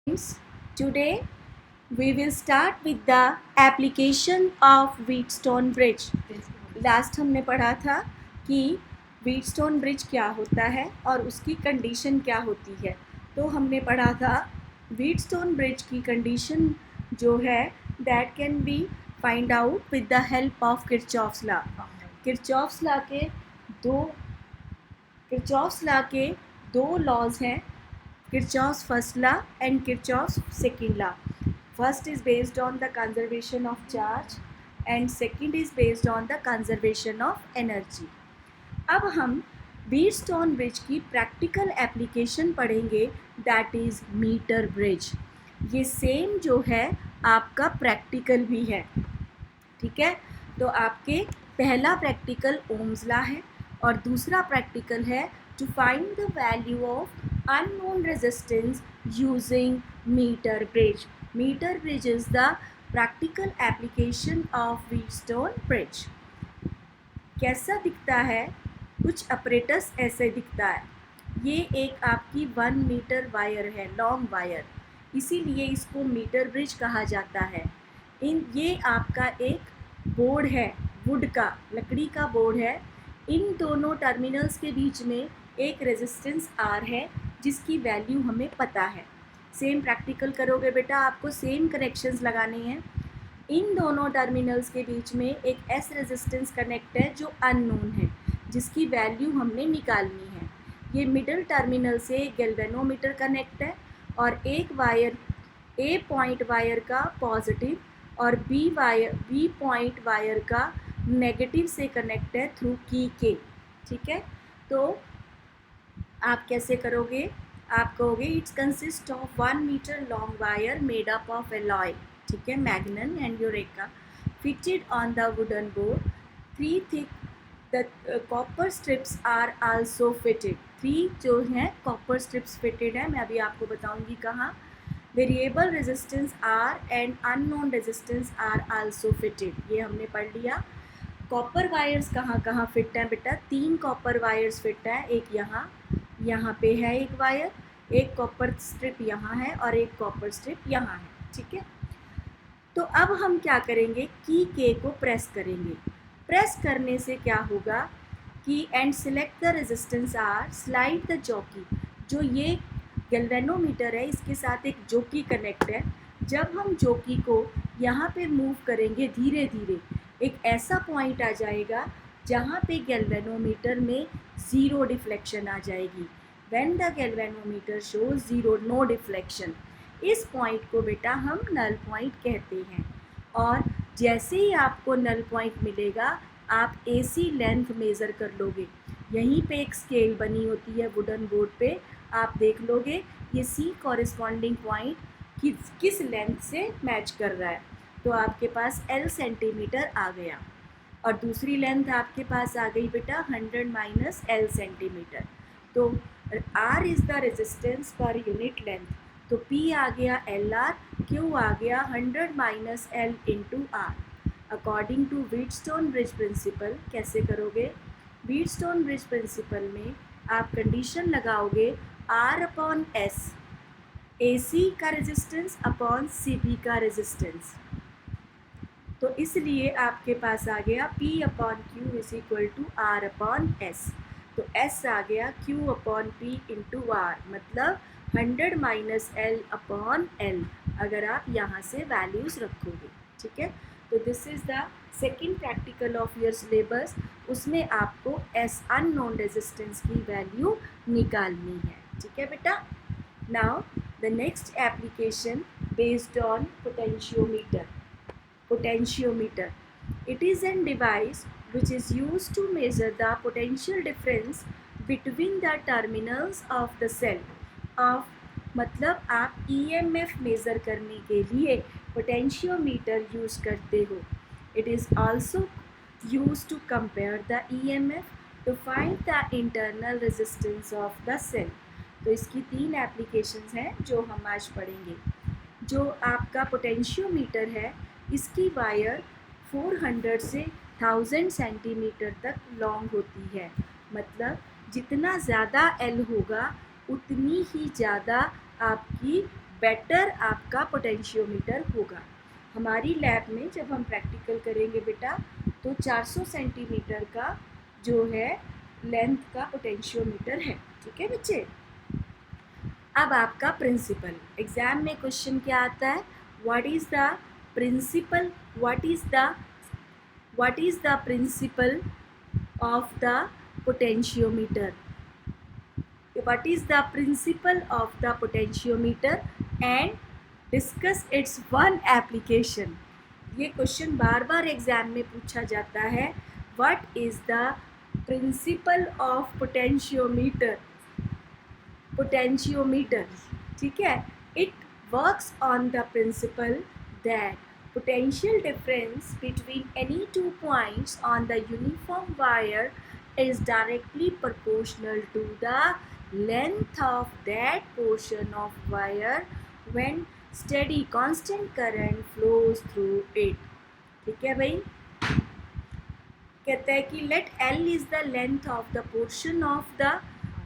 Friends, today we will start with the application of Wheatstone Bridge. Last हमने पढ़ा था कि Wheatstone Bridge क्या होता है और उसकी कंडीशन क्या होती है। तो हमने पढ़ा था Wheatstone Bridge की कंडीशन जो है that can be find out with the help of Kirchhoff's law. Kirchhoff's law के दो लॉज हैं, Kirchhoff's first law and Kirchhoff's second law. First is based on the conservation of charge and second is based on the conservation of energy. अब हम Wheatstone bridge की practical application पढ़ेंगे, that is metre bridge. ये same जो है आपका practical भी है, ठीक है. तो आपके पहला प्रैक्टिकल ओम्स लॉ है और दूसरा प्रैक्टिकल है to find the value of unknown resistance using meter bridge. Meter bridge is the practical application of Wheatstone bridge. कैसा दिखता है? कुछ अपरेटस ऐसे दिखता है. ये एक आपकी 1 मीटर वायर है, लॉन्ग वायर, इसीलिए इसको मीटर ब्रिज कहा जाता है. ये आपका एक बोर्ड है, वुड का, लकड़ी का बोर्ड है. इन दोनों टर्मिनल्स के बीच में एक रेजिस्टेंस आर है जिसकी वैल्यू हमें पता है. सेम प्रैक्टिकल करोगे बेटा, आपको सेम कनेक्शंस लगाने हैं. इन दोनों टर्मिनल्स के बीच में एक एस रेजिस्टेंस कनेक्ट है जो अननोन है, जिसकी वैल्यू हमने निकालनी है. ये मिडल टर्मिनल से गैल्वेनोमीटर कनेक्ट है और एक वायर ए पॉइंट वायर का पॉजिटिव और बी पॉइंट वायर का नेगेटिव से कनेक्ट है थ्रू की के. ठीक है, तो आप कैसे करोगे? आप कहोगे it's consist of 1 metre long wire made up of alloy, ठीक है, manganin and eureka, fitted on the wooden board. 3 thick the copper strips are also fitted. 3 जो हैं कॉपर स्ट्रिप्स फिटेड है. मैं अभी आपको बताऊंगी कहाँ. Variable resistance R and unknown resistance R also fitted. ये हमने पढ़ लिया. कॉपर वायर्स कहाँ कहाँ फिट हैं बेटा? 3 कॉपर वायर्स फिट हैं. एक यहाँ पे है एक वायर, एक कॉपर स्ट्रिप यहाँ है और एक कॉपर स्ट्रिप यहाँ है. ठीक है, तो अब हम क्या करेंगे? की के को प्रेस करेंगे. प्रेस करने से क्या होगा कि and select the resistance R, slide the jockey. जो ये गैल्वेनोमीटर है इसके साथ एक जॉकी कनेक्ट है. जब हम जॉकी को यहाँ पे मूव करेंगे धीरे धीरे, एक ऐसा पॉइंट आ जाएगा जहाँ पे गैल्वेनोमीटर में ज़ीरो डिफ्लेक्शन आ जाएगी. When the galvanometer shows zero, no deflection, इस पॉइंट को बेटा हम नल पॉइंट कहते हैं. और जैसे ही आपको नल पॉइंट मिलेगा आप एसी लेंथ मेज़र कर लोगे. यहीं पे एक स्केल बनी होती है वुडन बोर्ड पे, आप देख लोगे ये सी कॉरेस्पॉन्डिंग पॉइंट किस लेंथ से मैच कर रहा है. तो आपके पास एल सेंटीमीटर आ गया और दूसरी लेंथ आपके पास आ गई बेटा 100 माइनस एल सेंटीमीटर. तो R is the resistance per unit length. तो पी आ गया एल आर, क्यू आ गया 100 minus L into R. According to Wheatstone bridge principle कैसे करोगे? व्हीटस्टोन ब्रिज प्रिंसिपल में आप कंडीशन लगाओगे R upon S, A C का रेजिस्टेंस अपॉन सी बी का रेजिस्टेंस. तो इसलिए आपके पास आ गया P upon Q is equal to R upon S. तो S आ गया Q upon P into R, मतलब 100 माइनस L अपॉन L, अगर आप यहाँ से वैल्यूज़ रखोगे. ठीक है, तो this is the second practical of your syllabus. उसमें आपको S अननोन रेजिस्टेंस की वैल्यू निकालनी है. ठीक है बेटा. Now the next application based on potentiometer. Potentiometer. It is a device which is used to measure the potential difference between the terminals of the cell of, मतलब आप EMF measure करने के लिए पोटेंशियोमीटर यूज़ करते हो. It is also used to compare the EMF to find the internal resistance of the cell. तो इसकी 3 applications हैं जो हम आज पढ़ेंगे. जो आपका पोटेंशियोमीटर है इसकी वायर 400 से 1000 सेंटीमीटर तक लॉन्ग होती है. मतलब जितना ज़्यादा एल होगा उतनी ही ज़्यादा आपकी बेटर आपका पोटेंशियोमीटर होगा। हमारी लैब में जब हम प्रैक्टिकल करेंगे बेटा तो 400 सेंटीमीटर का जो है लेंथ का पोटेंशियोमीटर है। ठीक है बच्चे। अब आपका प्रिंसिपल, एग्जाम में क्वेश्चन क्या आता है, what is the principle, what is the principle of the potentiometer, what is the principle of the potentiometer and discuss its one application। ये क्वेश्चन बार बार एग्जाम में पूछा जाता है, what is the principle of potentiometer, ठीक है। it works on the principle that potential difference between any two points on the uniform wire is directly proportional to the length of that portion of wire when steady constant current flows through it। ठीक है भाई। कहता है कि let L is the length of the portion of the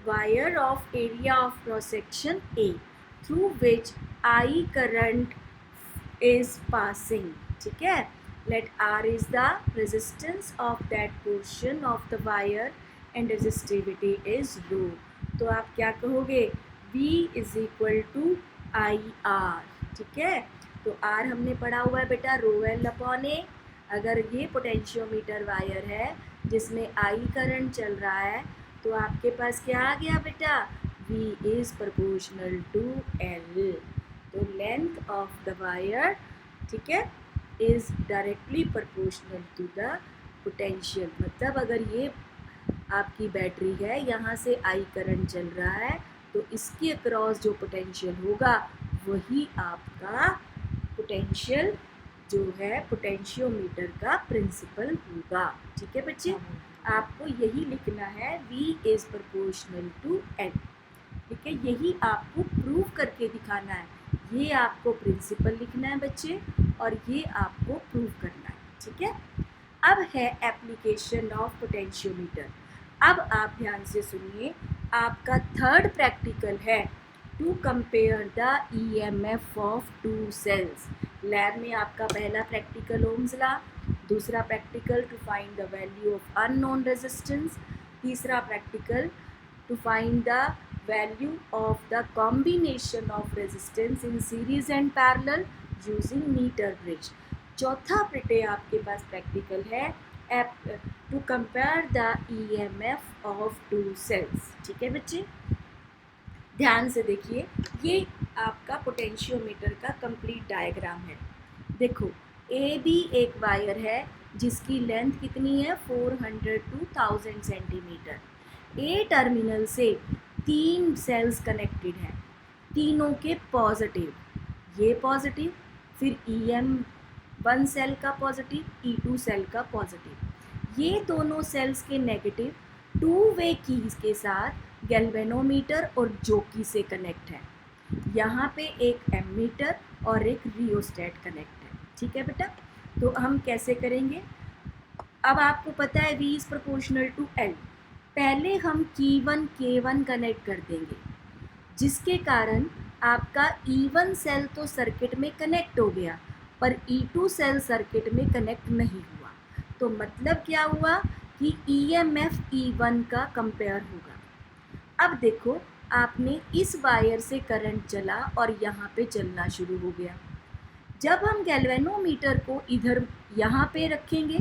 wire of area of cross section A through which I current is passing। ठीक है। let R is the resistance of that portion of the wire and resistivity is rho। तो आप क्या कहोगे, V is equal to I R. ठीक है। तो R हमने पढ़ा हुआ है बेटा रो एल अपॉन ए। अगर ये पोटेंशियोमीटर वायर है जिसमें I करंट चल रहा है तो आपके पास क्या आ गया बेटा, V is proportional to L। तो लेंथ ऑफ द वायर, ठीक है, is directly proportional to the potential. मतलब अगर ये आपकी बैटरी है, यहाँ से आई करंट चल रहा है तो इसके अक्रॉस जो पोटेंशियल होगा वही आपका पोटेंशियल जो है पोटेंशियोमीटर का प्रिंसिपल होगा। ठीक है बच्चे। आपको यही लिखना है, V is proportional to N। ठीक है। यही आपको प्रूव करके दिखाना है। ये आपको प्रिंसिपल लिखना है बच्चे और ये आपको प्रूव करना है। ठीक है। अब है एप्लीकेशन ऑफ पोटेंशियोमीटर। अब आप ध्यान से सुनिए, आपका थर्ड प्रैक्टिकल है to compare the EMF of two cells. Lab में आपका पहला प्रैक्टिकल ओम्स लॉ, दूसरा practical to find the value of unknown resistance, तीसरा practical to find the value of the combination of resistance in series and parallel using meter bridge. चौथा प्रिटे आपके पास practical है to compare the EMF of two cells. ठीक है बच्चे। ध्यान से देखिए, ये आपका पोटेंशियोमीटर का कंप्लीट डायग्राम है। देखो ए बी एक वायर है जिसकी लेंथ कितनी है, 400 to 1000 सेंटीमीटर। ए टर्मिनल से 3 सेल्स कनेक्टेड हैं, तीनों के पॉजिटिव, ये पॉजिटिव, फिर EM1 सेल का पॉजिटिव, E2 सेल का पॉजिटिव। ये दोनों सेल्स के नेगेटिव 2 वे कीज के साथ गैल्वेनोमीटर और जोकी से कनेक्ट है। यहाँ पे एक एमीटर और एक रियोस्टेट कनेक्ट है। ठीक है बेटा। तो हम कैसे करेंगे, अब आपको पता है V is proportional to L। पहले हम K1 K1 कनेक्ट कर देंगे, जिसके कारण आपका E1 सेल तो सर्किट में कनेक्ट हो गया पर E2 सेल सर्किट में कनेक्ट नहीं हुआ। तो मतलब क्या हुआ कि EMF E1 का कंपेयर होगा। अब देखो, आपने इस वायर से करंट चला और यहाँ पे चलना शुरू हो गया। जब हम गैल्वेनोमीटर को इधर यहाँ पे रखेंगे,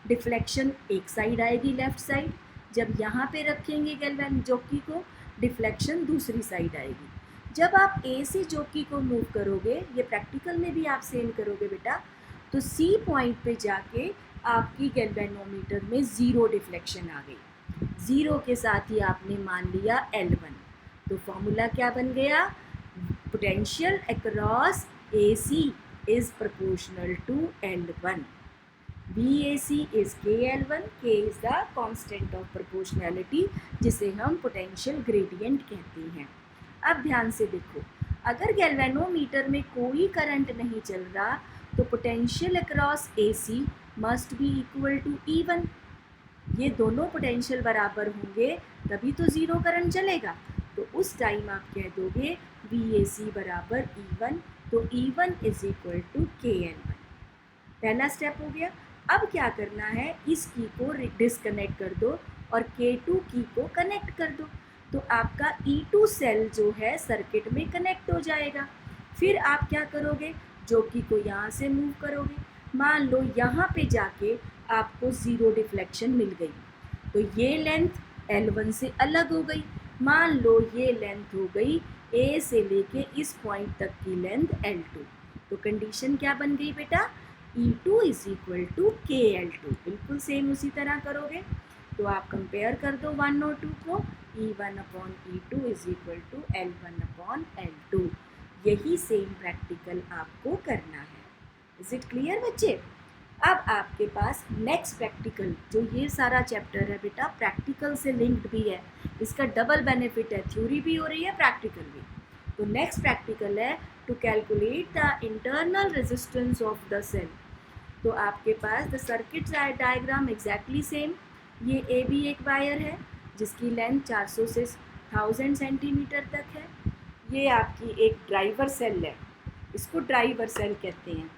डिफ्लेक्शन एक साइड आएगी लेफ़्ट साइड। जब यहाँ पे रखेंगे गैल्वेन जोकी को, डिफ्लेक्शन दूसरी साइड आएगी। जब आप ए से जोकी को मूव करोगे, ये प्रैक्टिकल में भी आप सेम करोगे बेटा, तो सी पॉइंट पे जाके आपकी गैल्वेनोमीटर में ज़ीरो डिफ्लेक्शन आ गई। ज़ीरो के साथ ही आपने मान लिया L1। तो फॉर्मूला क्या बन गया, potential across AC is proportional to L1। VAC is KL1, K is the constant of proportionality जिसे हम पोटेंशियल ग्रेडियंट कहते हैं। अब ध्यान से देखो, अगर गैल्वेनोमीटर में कोई करंट नहीं चल रहा तो potential across AC must be equal to E1। ये दोनों पोटेंशियल बराबर होंगे तभी तो ज़ीरो करंट चलेगा। तो उस टाइम आप कह दोगे VAC बराबर E1, तो E1 is equal to KL1। पहला स्टेप हो गया। अब क्या करना है, इस की को डिस्कनेक्ट कर दो और K2 की को कनेक्ट कर दो, तो आपका E2 सेल जो है सर्किट में कनेक्ट हो जाएगा। फिर आप क्या करोगे, जो की को यहाँ से मूव करोगे। मान लो यहाँ पे जाके आपको ज़ीरो डिफ्लेक्शन मिल गई, तो ये लेंथ L1 से अलग हो गई। मान लो ये लेंथ हो गई A से लेके इस पॉइंट तक की लेंथ L2, तो कंडीशन क्या बन गई बेटा, E2 is equal to KL2। बिल्कुल सेम उसी तरह करोगे, तो आप कंपेयर कर दो 1 और 2 को, E1 upon E2 is equal to L1 upon L2। यही सेम प्रैक्टिकल आपको करना है। इज इट क्लियर बच्चे? अब आपके पास नेक्स्ट प्रैक्टिकल, जो ये सारा चैप्टर है बेटा प्रैक्टिकल से लिंक्ड भी है, इसका डबल बेनिफिट है, थ्योरी भी हो रही है प्रैक्टिकल भी। तो नेक्स्ट प्रैक्टिकल है to calculate the internal resistance of the cell. तो आपके पास the circuit diagram exactly same. ये ए बी एक वायर है जिसकी लेंथ 400 से 1000 सेंटीमीटर तक है। ये आपकी एक ड्राइवर सेल है, इसको ड्राइवर सेल कहते हैं।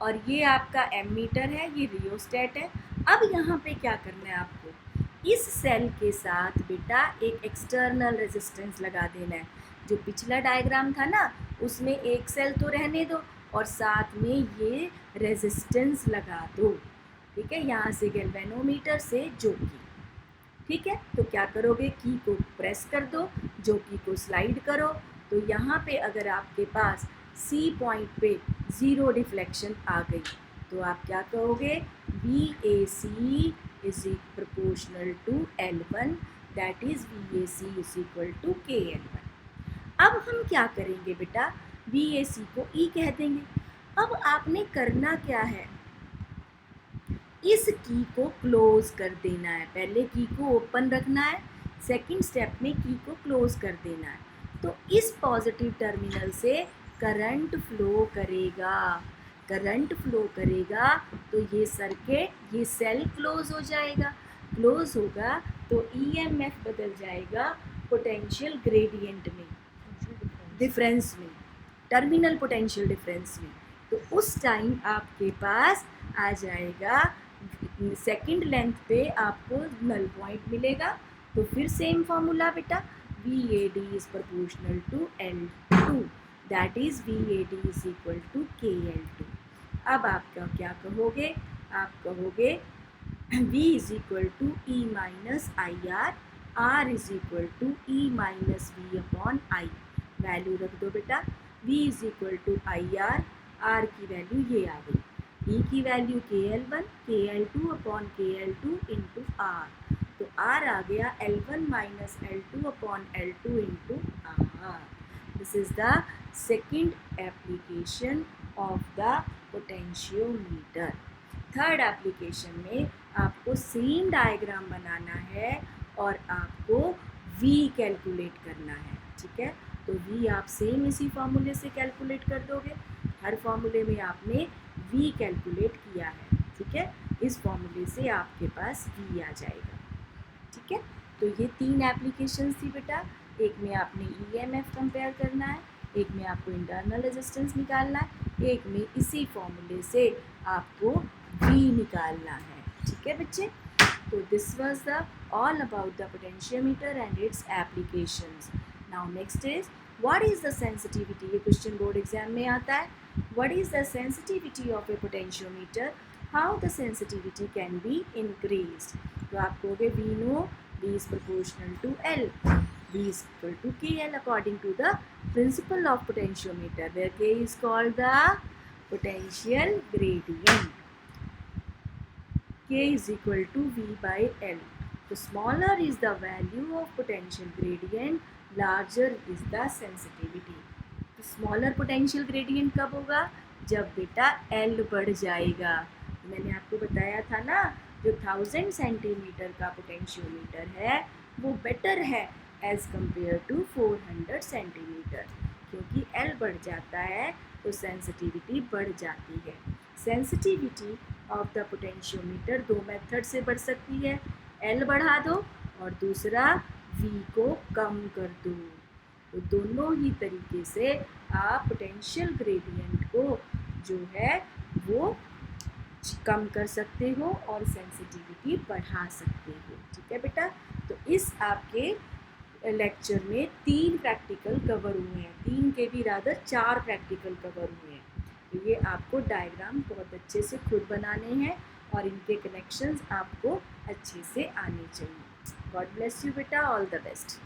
और ये आपका एमीटर है, ये रियोस्टेट है। अब यहाँ पे क्या करना है आपको, इस सेल के साथ बेटा एक एक्सटर्नल रेजिस्टेंस लगा देना है। जो पिछला डायग्राम था ना, उसमें एक सेल तो रहने दो और साथ में ये रेजिस्टेंस लगा दो। ठीक है, यहाँ से गैल्वेनोमीटर से जोकी। ठीक है, तो क्या करोगे, की को प्रेस कर दो, जोकी को स्लाइड करो, तो यहाँ पे अगर आपके पास सी पॉइंट पे ज़ीरो डिफ्लेक्शन आ गई, तो आप क्या कहोगे, VAC is proportional to L1, that is VAC is equal to KL1। अब हम क्या करेंगे बेटा, VAC को E कह देंगे। अब आपने करना क्या है, इस की को क्लोज कर देना है। पहले की को ओपन रखना है, सेकंड स्टेप में की को क्लोज कर देना है। तो इस पॉजिटिव टर्मिनल से करंट फ्लो करेगा, करंट फ्लो करेगा, तो ये सर्किट, ये सेल क्लोज हो जाएगा। क्लोज होगा तो EMF बदल जाएगा पोटेंशियल ग्रेडियंट में, डिफरेंस में, टर्मिनल पोटेंशियल डिफरेंस में। तो उस टाइम आपके पास आ जाएगा, सेकंड लेंथ पे आपको नल पॉइंट मिलेगा। तो फिर सेम फॉर्मूला बेटा, VAD is proportional to L2, that is VAD is equal to KL2। अब आप क्या कहोगे, आप कहोगे V is equal to E minus IR, R is equal to E minus V upon I। Value रख दो बेटा, V is equal to IR, R की वैल्यू ये आ गई, E की value KL1, KL2 upon KL2 into R। तो R आ गया L1 minus L2 upon L2 into R। This is the second application of the potentiometer. Third application में आपको सेम डायग्राम बनाना है और आपको V कैलकुलेट करना है। ठीक है, तो V आप सेम इसी फॉर्मूले से कैलकुलेट कर दोगे। हर फॉर्मूले में आपने V कैलकुलेट किया है। ठीक है, इस फॉर्मूले से आपके पास V आ जाएगा। ठीक है, तो ये तीन एप्लीकेशंस थी बेटा। एक में आपने EMF कंपेयर करना है, एक में आपको इंटरनल रेजिस्टेंस निकालना है, एक में इसी फॉर्मूले से आपको V निकालना है। ठीक है बच्चे, तो this was the all about the potentiometer and its applications. Now next is what is the sensitivity. ये क्वेश्चन बोर्ड एग्जाम में आता है। What is the sensitivity of a potentiometer, how the sensitivity can be increased. तो आप कहोगे we know V is proportional to L, V is equal to KL according to the principle of potentiometer, where K is called the potential gradient. K is equal to V by L. So smaller is the value of potential gradient, larger is the sensitivity. तो smaller potential gradient कब होगा, जब बेटा L बढ़ जाएगा। मैंने आपको बताया था ना, जो 1000 सेंटीमीटर का पोटेंशियोमीटर है वो बेटर है एज़ कम्पेयर टू 400 सेंटीमीटर, क्योंकि L बढ़ जाता है तो सेंसिटिविटी बढ़ जाती है। सेंसिटिविटी ऑफ द पोटेंशियोमीटर दो मेथड से बढ़ सकती है, L बढ़ा दो और दूसरा वी को कम कर दो। तो दोनों ही तरीके से आप पोटेंशियल ग्रेडियंट को जो है वो कम कर सकते हो और सेंसिटिविटी बढ़ा सकते हो। ठीक है बेटा, तो इस आपके लेक्चर में 3 प्रैक्टिकल कवर हुए हैं, 3 के भी रादर 4 प्रैक्टिकल कवर हुए हैं। तो ये आपको डायग्राम बहुत अच्छे से खुद बनाने हैं और इनके कनेक्शंस आपको अच्छे से आने चाहिए। गॉड ब्लेस यू बेटा, ऑल द बेस्ट।